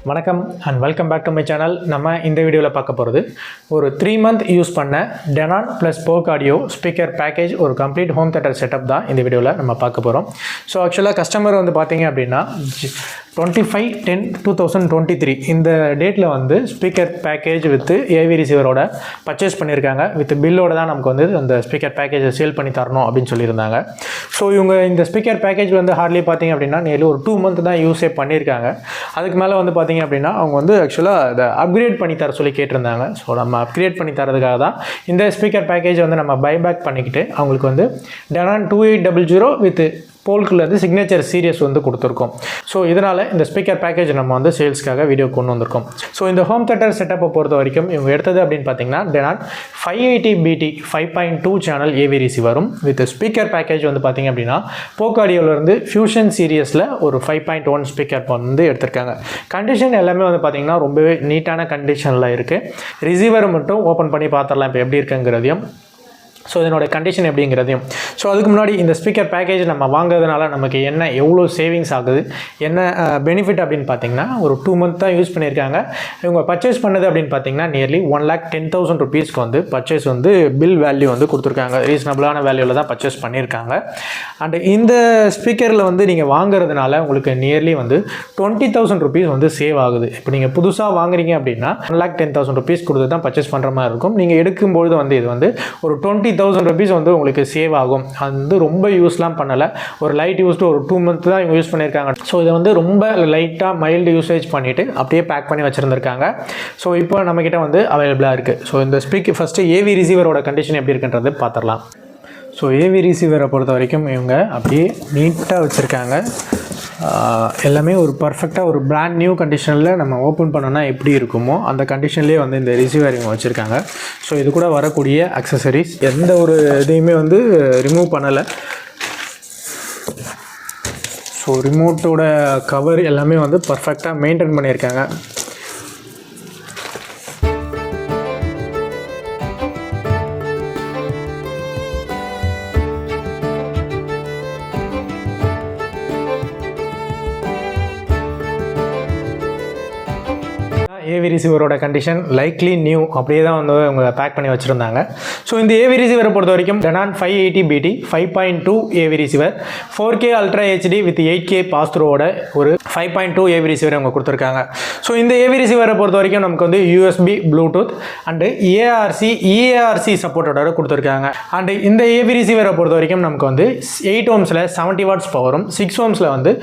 வணக்கம் and welcome back to my channel. நம்ம இந்த வீடியோவில் பார்க்க போகிறது ஒரு 3 month யூஸ் பண்ண Denon plus Polk audio speaker package ஒரு கம்ப்ளீட் ஹோம் தியேட்டர் செட்டப் தான் இந்த வீடியோவில் நம்ம பார்க்க போகிறோம். ஸோ ஆக்சுவலாக கஸ்டமர் வந்து பார்த்தீங்க அப்படின்னா 25/10/2023 இந்த டேட்டில் வந்து ஸ்பீக்கர் பேக்கேஜ் வித் ஏவி ரிசீவரோட பர்ச்சேஸ் பண்ணியிருக்காங்க. வித் பில்லோட தான் நமக்கு வந்து அந்த ஸ்பீக்கர் பேக்கேஜை சேல் பண்ணி தரணும் அப்படின்னு சொல்லியிருந்தாங்க. ஸோ இவங்க இந்த ஸ்பீக்கர் பேக்கேஜ் வந்து ஹார்ட்லி பார்த்தீங்க அப்படின்னா நியர்லி ஒரு 2 month தான் யூஸே பண்ணியிருக்காங்க. அதுக்கு மேலே வந்து பார்த்தீங்க அப்படின்னா அவங்க வந்து ஆக்சுவலாக அதை அப்கிரேட் பண்ணி தர சொல்லி கேட்டிருந்தாங்க. ஸோ நம்ம அப்கிரேட் பண்ணி தரதுக்காக தான் இந்த ஸ்பீக்கர் பேக்கேஜ் வந்து நம்ம பைபேக் பண்ணிக்கிட்டு அவங்களுக்கு வந்து டெனான் 2800 வித் போல்குலேருந்து சிக்னேச்சர் சீரியஸ் வந்து கொடுத்துருக்கோம். ஸோ இதனால் இந்த ஸ்பீக்கர் பேக்கேஜ் நம்ம வந்து சேல்ஸ்க்காக வீடியோ கொண்டு வந்திருக்கோம். ஸோ இந்த ஹோம் தியேட்டர் செட்டப்பை பொறுத்த வரைக்கும் இவங்க எடுத்தது அப்படின்னு பார்த்தீங்கன்னா டெனான் 580BT 5.2 சேனல் ஏவி ரிசீவரும் வித் ஸ்பீக்கர் பேக்கேஜ் வந்து பார்த்தீங்க அப்படின்னா போக் ஆடியோவிலேருந்து ஃபியூஷன் சீரியஸில் ஒரு 5.1 ஸ்பீக்கர் வந்து எடுத்திருக்காங்க. கண்டிஷன் எல்லாமே வந்து பார்த்தீங்கன்னா ரொம்பவே நீட்டான கண்டிஷனில் இருக்குது. ரிசீவர் மட்டும் ஓப்பன் பண்ணி பார்த்துடலாம் இப்போ எப்படி இருக்குங்கிறதையும், ஸோ இதனோட கண்டிஷன் எப்படிங்கிறதையும். ஸோ அதுக்கு முன்னாடி இந்த ஸ்பீக்கர் பேக்கேஜ் நம்ம வாங்குறதுனால நமக்கு எவ்வளோ சேவிங்ஸ் ஆகுது, என்ன பெனிஃபிட் அப்படின்னு பார்த்தீங்கன்னா ஒரு 2 month தான் யூஸ் பண்ணியிருக்காங்க. இவங்க பர்ச்சேஸ் பண்ணது அப்படின்னு பார்த்தீங்கன்னா நியர்லி 1,10,000 rupeesக்கு வந்து பர்ச்சேஸ் வந்து பில் வேல்யூ வந்து கொடுத்துருக்காங்க. ரீசனபிளான வேல்யூவில் தான் பர்ச்சேஸ் பண்ணியிருக்காங்க. அண்ட் இந்த ஸ்பீக்கரில் வந்து நீங்கள் வாங்குறதுனால உங்களுக்கு நியர்லி வந்து 20,000 rupees வந்து சேவ் ஆகுது. இப்போ நீங்கள் புதுசாக வாங்குறீங்க அப்படின்னா 1,10,000 rupees கொடுத்து தான் பர்ச்சேஸ் பண்ணுற மாதிரி இருக்கும். நீங்கள் எடுக்கும்பொழுது வந்து இது வந்து ஒரு 20,000 rupees வந்து உங்களுக்கு சேவ் ஆகும். அது வந்து ரொம்ப யூஸ்லாம் பண்ணலை, ஒரு லைட் யூஸ்டு ஒரு 2 month தான் இவங்க யூஸ் பண்ணியிருக்காங்க. ஸோ இதை வந்து ரொம்ப லைட்டாக மைல்டு யூசேஜ் பண்ணிவிட்டு அப்படியே பேக் பண்ணி வச்சுருந்துருக்காங்க. ஸோ இப்போ நம்மக்கிட்ட வந்து அவைலபிளாக இருக்குது. ஸோ இந்த ஸ்பீக்கர் ஃபஸ்ட்டு ஏவி ரிசீவரோட கண்டிஷன் எப்படி இருக்குன்றது பார்த்துடலாம். ஸோ ஏவி ரிசீவரை பொறுத்த வரைக்கும் இவங்க அப்படியே நீட்டாக வச்சுருக்காங்க. எல்லாமே ஒரு பர்ஃபெக்டாக ஒரு பிராண்ட் நியூ கண்டிஷனில் நம்ம ஓப்பன் பண்ணோன்னா எப்படி இருக்குமோ அந்த கண்டிஷன்லேயே வந்து இந்த ரிசீவர் இவங்க வச்சுருக்காங்க. ஸோ இது கூட வரக்கூடிய அக்சசரிஸ் எந்த ஒரு இதையுமே வந்து ரிமூவ் பண்ணலை. ஸோ ரிமோட்டோட கவர் எல்லாமே வந்து பர்ஃபெக்டாக மெயின்டைன் பண்ணியிருக்காங்க. ஏவி ரிசீவரோட கண்டிஷன் லைக்லி நியூ அப்படியே தான் வந்து அவங்க பேக் பண்ணி வச்சுருந்தாங்க. ஸோ இந்த ஏவி ரிசீவரை பொறுத்த வரைக்கும் Denon 580BT 5.2 AV receiver 4K ultra HD with 8K பாஸ்த்ரோட ஒரு 5.2 ஏவி ரிசீவர் அவங்க கொடுத்துருக்காங்க. ஸோ இந்த ஏவி ரிசீவரை பொறுத்த வரைக்கும் நமக்கு வந்து USB ப்ளூடூத் அண்டு EARC சப்போர்ட்டோட கொடுத்துருக்காங்க. அண்டு இந்த ஏவி ரிசீவரை பொறுத்த வரைக்கும் நமக்கு வந்து 8 ohmஸில் 70 watts பவரும் 6 ohmஸில் வந்து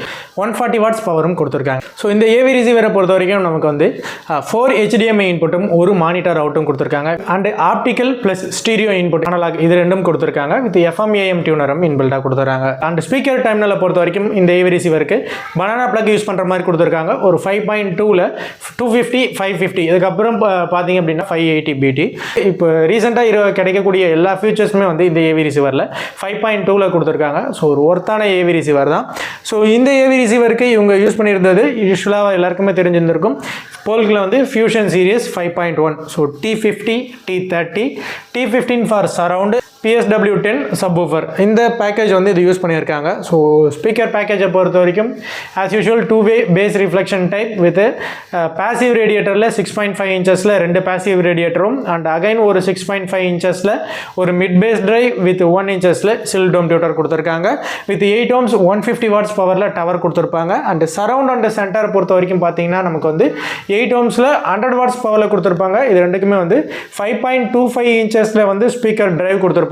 140 watts பவரும் கொடுத்துருக்காங்க. ஸோ இந்த ஏவி ரிசீவரை பொறுத்த வரைக்கும் நமக்கு வந்து 4 HDMI இன்புட்டும் ஒரு மானிட்டர் அவுட்டும் கொடுத்துருக்காங்க. And optical plus stereo input analogue இது ரெண்டும் கொடுத்துருக்காங்க. வித் FM AM டியூனரும் இன்பில்டாக கொடுத்துருக்காங்க. அண்ட் ஸ்பீக்கர் டைம்னலை பொறுத்த வரைக்கும் இந்த ஏவி ரிசீவருக்கு பனானா பிளக் யூஸ் பண்ணுற மாதிரி கொடுத்துருக்காங்க. ஒரு 5.2ல் 250 550 இதுக்கப்புறம் பார்த்தீங்க அப்படின்னா 580BT. இப்போ ரீசெண்டாக கிடைக்கக்கூடிய எல்லா ஃபீச்சர்ஸுமே வந்து இந்த ஏவி ரிசீவரில் 5.2ல் கொடுத்துருக்காங்க. ஸோ ஒரு ஒர்த்தான ஏவி ரிசீவர் தான். ஸோ இந்த ஏவி ரிசீவருக்கு இவங்க யூஸ் பண்ணியிருந்தது யூஸ்வலாக எல்லாருக்குமே தெரிஞ்சிருந்திருக்கும். போல்கில் வந்து fusion series 5.1. So T50 T30 T15 for surround PSW10 subwoofer இந்த பேக்கேஜ் வந்து இது யூஸ் பண்ணியிருக்காங்க. ஸோ ஸ்பீக்கர் பேக்கேஜை பொறுத்த வரைக்கும் as usual 2-way bass reflection type with passive ரேடியேட்டரில் 6.5 inchஸில் 2 பேசிவ் ரேடியேட்டரும் அண்ட் அகைன் ஒரு 6.5 inchஸில் ஒரு மிட் பேஸ் ட்ரைவ் வித் 1 inchஸில் சில் டோம் டியூட்டர் கொடுத்துருக்காங்க. வித் 8 ohms 150 watts பவரில் டவர் கொடுத்துருப்பாங்க. அண்ட் சரவுண்ட் அண்ட் சென்டர் பொறுத்த வரைக்கும் பார்த்தீங்கன்னா நமக்கு வந்து 8 ohmஸில் 100 watts பவரில் கொடுத்துருப்பாங்க. இது ரெண்டுக்குமே வந்து 5.25 inchஸில் வந்து ஸ்பீக்கர் டிரைவ் கொடுத்துருப்பாங்க.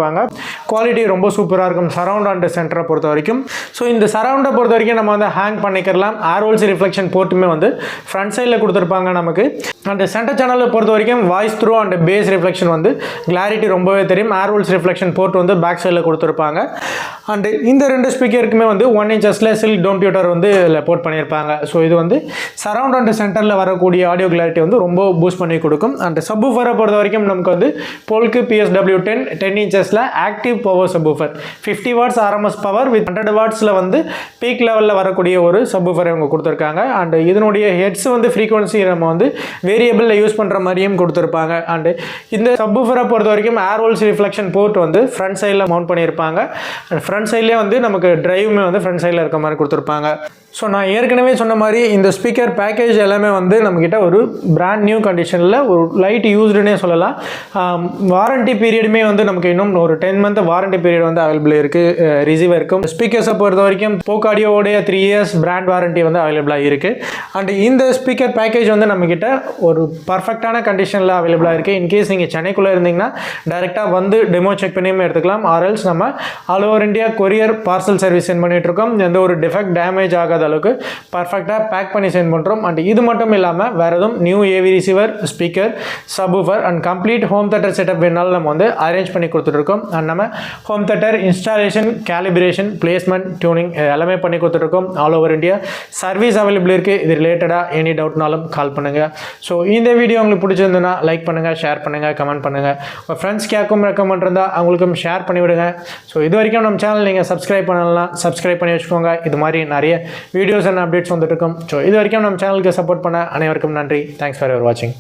குவாலிட்டி ரொம்ப சூப்பராக இருக்கும் சரவுண்ட் அண்ட் சென்டரை பொறுத்த வரைக்கும். ஸோ இந்த சரவுண்டை பொறுத்த வரைக்கும் நம்ம வந்து ஹேங் பண்ணிக்கலாம். ஏர்ஹோல்ஸ் ரிஃப்ளெக்ஷன் போர்ட்டுமே வந்து ஃப்ரண்ட் சைடில் கொடுத்துருப்பாங்க நமக்கு. அண்ட் சென்டர் சேனலை பொறுத்த வரைக்கும் voice through and bass reflection வந்து கிளாரிட்டி ரொம்பவே தெரியும். ஏர்ஹோல்ஸ் ரிஃப்ளெக்ஷன் போர்ட் வந்து பேக் சைடில் கொடுத்துருப்பாங்க. அண்ட் இந்த 2 ஸ்பீக்கருக்குமே வந்து 1 inchஸில் சில் டோம் டியூட்டர் வந்து இதில் போர்ட் பண்ணியிருப்பாங்க. ஸோ இது வந்து சரவுண்ட் அண்ட் சென்டரில் வரக்கூடிய ஆடியோ கிளாரிட்டி வந்து ரொம்ப பூஸ்ட் பண்ணி கொடுக்கும். அண்ட் சப்வூஃபரை பொறுத்த வரைக்கும் நமக்கு வந்து போல்க்கு PSW10 10 inches active power subwoofer 50 watts RMS power with 100 wattsல வந்து பீக் லெவலில் வரக்கூடிய ஒரு சப்வூஃபர் இவங்க கொடுத்துருக்காங்க. அண்ட் இதனுடைய ஹெட்ஸ் வந்து ஃப்ரீக்வன்சி நம்ம வந்து வேரியபிளில் யூஸ் பண்ணுற மாதிரியும் கொடுத்துருப்பாங்க. அண்ட் இந்த சப்வூஃபரை பொறுத்த வரைக்கும் ஏர்ஹோல்ஸ் ரிஃப்ளெக்ஷன் போர்ட் வந்து ஃப்ரண்ட் சைடில் மவுண்ட் பண்ணியிருப்பாங்க. ஃப்ரண்ட் சைட்லேயே வந்து நமக்கு டிரைவுமே வந்து ஃப்ரண்ட் சைடில் இருக்க மாதிரி கொடுத்துருப்பாங்க. ஸோ நான் ஏற்கனவே சொன்ன மாதிரி இந்த ஸ்பீக்கர் பேக்கேஜ் எல்லாமே வந்து நம்மக்கிட்ட ஒரு பிராண்ட் நியூ கண்டிஷனில் ஒரு லைட் யூஸ்டுன்னே சொல்லலாம். வாரண்ட்டி பீரியடுமே வந்து நமக்கு இன்னும் ஒரு 10 month வாரண்ட்டி பீரியட் வந்து அவைலபிள் இருக்குது ரிசீவருக்கும். ஸ்பீக்கர்ஸை பொறுத்த வரைக்கும் போக்காடியோடைய 3 years பிராண்ட் வாரண்ட்டி வந்து அவைலபிளாக இருக்குது. அண்ட் இந்த ஸ்பீக்கர் பேக்கேஜ் வந்து நம்மக்கிட்ட ஒரு பர்ஃபெக்டான கண்டிஷனில் அவைலபிளாக இருக்குது. இன்கேஸ் நீங்கள் சென்னைக்குள்ளே இருந்தீங்கன்னா டைரெக்டாக வந்து டெமோ செக் பண்ணியுமே எடுத்துக்கலாம். ஆர்எல்ஸ் நம்ம all over India courier parcel service sent பண்ணிகிட்ருக்கோம். எந்த ஒரு டிஃபெக்ட் டேமேஜ் ஆகாத அளவுக்கு பர்ஃபெக்டாக பேக் பண்ணி சென்ட் பண்ணுறோம். அண்ட் இது மட்டும் இல்லாமல் வேறு எதுவும் new AV receiver, speaker, subwoofer and complete home theatre setup வேணாலும் நம்ம வந்து அரேஞ்ச் பண்ணி கொடுத்துட்ருக்கோம். அண்ட் நம்ம home theatre installation, calibration, placement, tuning எல்லாமே பண்ணி கொடுத்துட்ருக்கோம். All over India service available இருக்குது. இது ரிலேட்டடாக எனி டவுட்னாலும் கால் பண்ணுங்கள். ஸோ இந்த வீடியோ உங்களுக்கு பிடிச்சிருந்ததுன்னா லைக் பண்ணுங்கள், ஷேர் பண்ணுங்கள், கமெண்ட் பண்ணுங்கள். உங்கள் ஃப்ரெண்ட்ஸ்க்கு யாருக்கும் ரெக்கமெண்ட் இருந்தால் அவங்களுக்கும் ஷேர் பண்ணிவிடுங்க. ஸோ இது வரைக்கும் நம்ம சேனல் நீங்கள் சப்ஸ்கிரைப் பண்ணலாம், சப்ஸ்கிரைப் பண்ணி வச்சுக்கோங்க. இது மாதிரி நிறைய வீடியோஸ் அண்ட் அப்டேட்ஸ் வந்துட்டு இருக்கும். ஸோ இது வரைக்கும் நம்ம சேனலுக்கு சப்போர்ட் பண்ண அனைவருக்கும் நன்றி. தேங்க்ஸ் ஃபார் யுவர் வாட்சிங்.